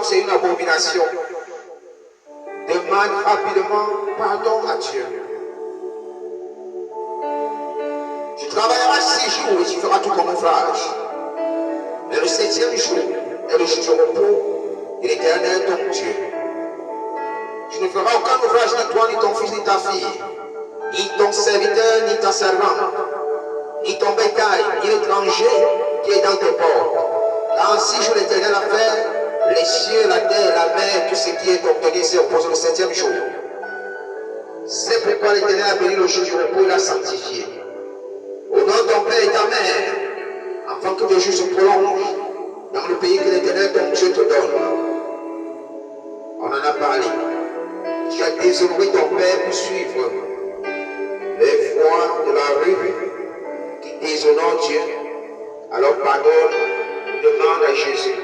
C'est une abomination. Demande rapidement pardon à Dieu. Tu travailleras 6 jours et tu feras tout ton ouvrage. Mais le 7e jour est le jour du repos de l'Éternel ton Dieu. Tu ne feras aucun ouvrage ni toi, ni ton fils, ni ta fille, ni ton serviteur, ni ta servante, ni ton bétail, ni l'étranger qui est dans tes portes. Car en 6 jours l'Éternel a fait les cieux, la terre, la mer, tout ce qui est obtenu s'est reposé le 7e jour. C'est pourquoi l'Éternel a béni le jour du repos et l'a sanctifié. Honore ton père et ta mère, afin que tes jours se prolongent dans le pays que l'Éternel ton Dieu te donne. On en a parlé. Tu as déshonoré ton père pour suivre les voies de la rue qui déshonorent Dieu. Alors pardonne, demande à Jésus.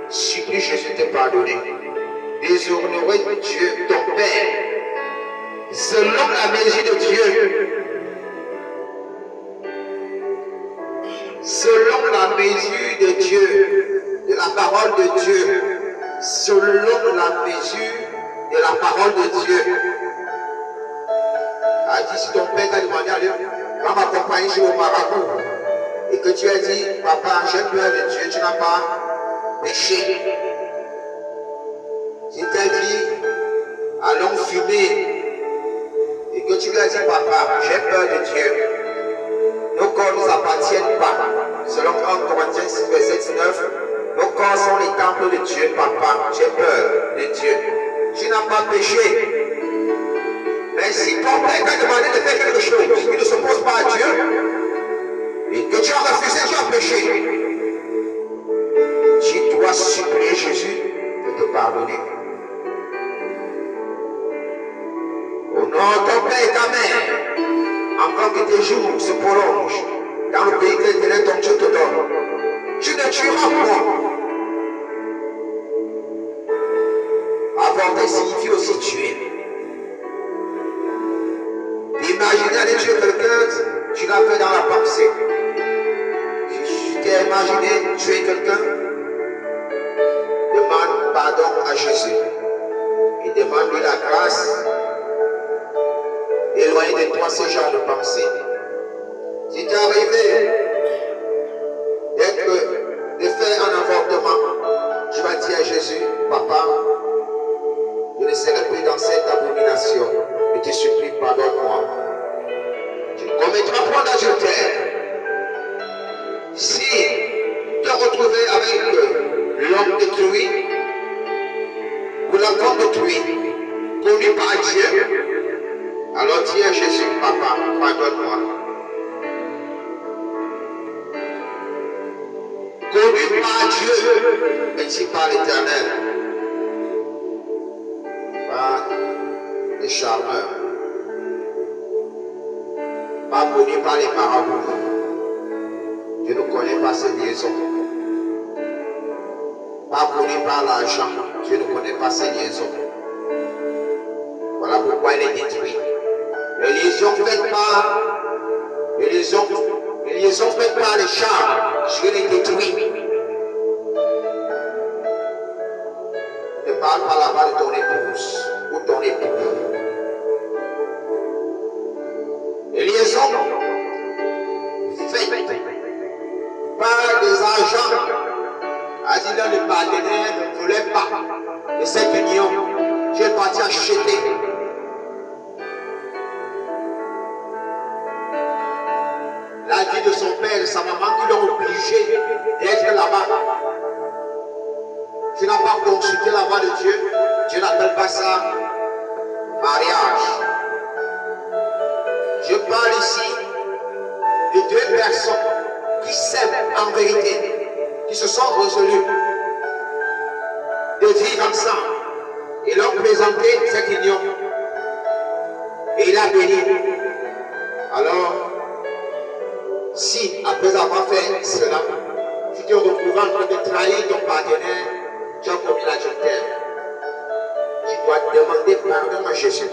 Supplie Jésus de te pardonner. Déshonorer Dieu, ton Père, selon la mesure de Dieu. Selon la mesure de Dieu, de la parole de Dieu. Selon la mesure de la parole de Dieu. A dit, si ton père t'a demandé, allez, va m'accompagner chez le marabout. Et que tu as dit, papa, j'ai peur de Dieu, tu n'as pas péché. Si tu as dit, allons fumer, et que tu lui as dit, papa, j'ai peur de Dieu, nos corps ne nous appartiennent pas. Selon 1 Corinthiens 6, verset 19, nos corps sont les temples de Dieu, papa, j'ai peur de Dieu. Tu n'as pas péché. Mais si ton père t'a demandé de faire quelque chose qui ne s'oppose pas à Dieu, et que tu as refusé, tu as péché, tu dois supplier Jésus de te pardonner. Honore ton père et ta mère, afin que tes jours se prolongent dans le pays que l'Éternel ton Dieu te donne. Tu ne tueras point. Avorter signifie aussi tuer. Imaginer aller tuer quelqu'un, tu l'as fait dans la pensée. Tu t'es imaginé tuer quelqu'un, demande pardon à Jésus et demande-lui la grâce d'éloigner de toi ce genre de pensée. Si tu es arrivé de faire un avortement, tu vas dire à Jésus, papa, je ne serai plus dans cette abomination. Je te supplie, pardonne-moi. Tu ne commettras point d'adultère. Si te retrouver avec l'homme détruit ou la femme détruite, conduit par Dieu, alors dis à Jésus, papa, pardonne-moi. Conduit par Dieu, et si par l'Éternel, par les charmeurs, pas connu par les marabouts. Je ne connais pas ces liaisons. Pas connu par l'argent. Je ne connais pas ces liaisons. Voilà pourquoi elle est détruite. Les liaisons faites par les charmes, je les détruis. Ne parle pas là-bas de ton épouse ou ton époux. Les liaisons faites par des agents, a dit là, le partenaire ne voulait pas de cette union. Tu es parti acheter. La vie de son père et de sa maman qui l'ont obligé d'être là-bas. Tu n'as pas consulté la voix de Dieu. Dieu n'appelle pas ça mariage. Je parle ici de 2 personnes qui s'aiment en vérité, qui se sont résolues de vivre ensemble. Ils l'ont présenté cette union. Et il a béni. Alors, si après avoir fait cela, tu te retrouves en train de trahir ton partenaire, tu as commis l'adultère. Tu dois demander pardon à Jésus.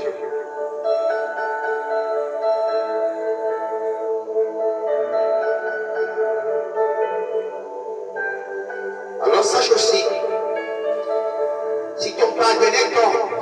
Alors sache aussi pas donné temps